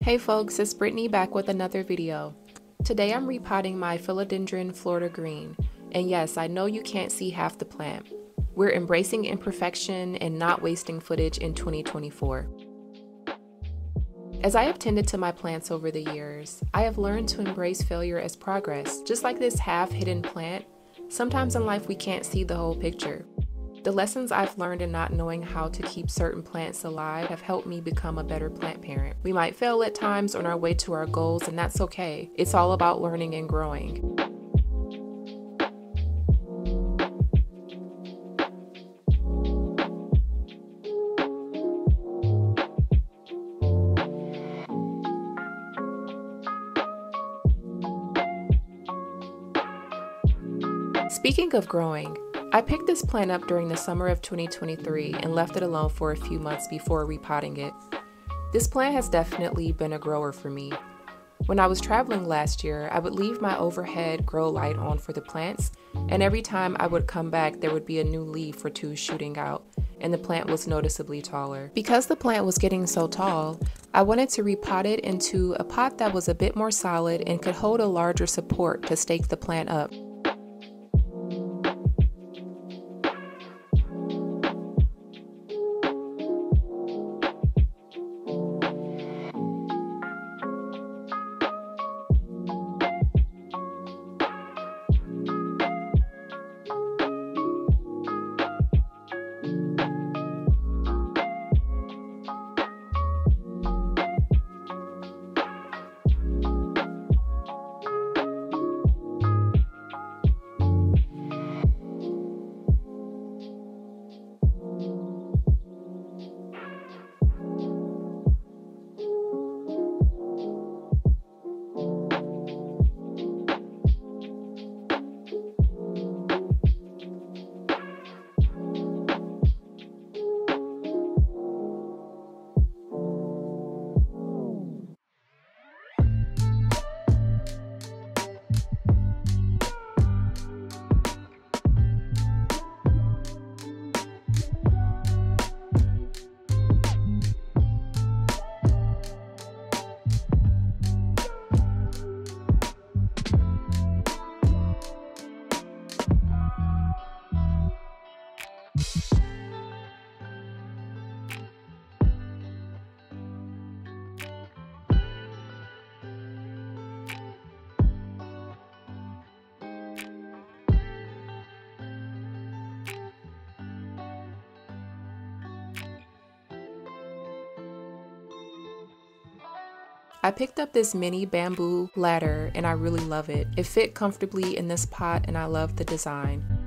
Hey folks, it's Brittany back with another video. Today I'm repotting my Philodendron Florida Green. And yes, I know you can't see half the plant. We're embracing imperfection and not wasting footage in 2024. As I have tended to my plants over the years, I have learned to embrace failure as progress. Just like this half-hidden plant, sometimes in life we can't see the whole picture. The lessons I've learned in not knowing how to keep certain plants alive have helped me become a better plant parent. We might fail at times on our way to our goals, and that's okay. It's all about learning and growing. Speaking of growing, I picked this plant up during the summer of 2023 and left it alone for a few months before repotting it. This plant has definitely been a grower for me. When I was traveling last year, I would leave my overhead grow light on for the plants, and every time I would come back there would be a new leaf or two shooting out, and the plant was noticeably taller. Because the plant was getting so tall, I wanted to repot it into a pot that was a bit more solid and could hold a larger support to stake the plant up. I picked up this mini bamboo ladder and I really love it. It fit comfortably in this pot and I love the design.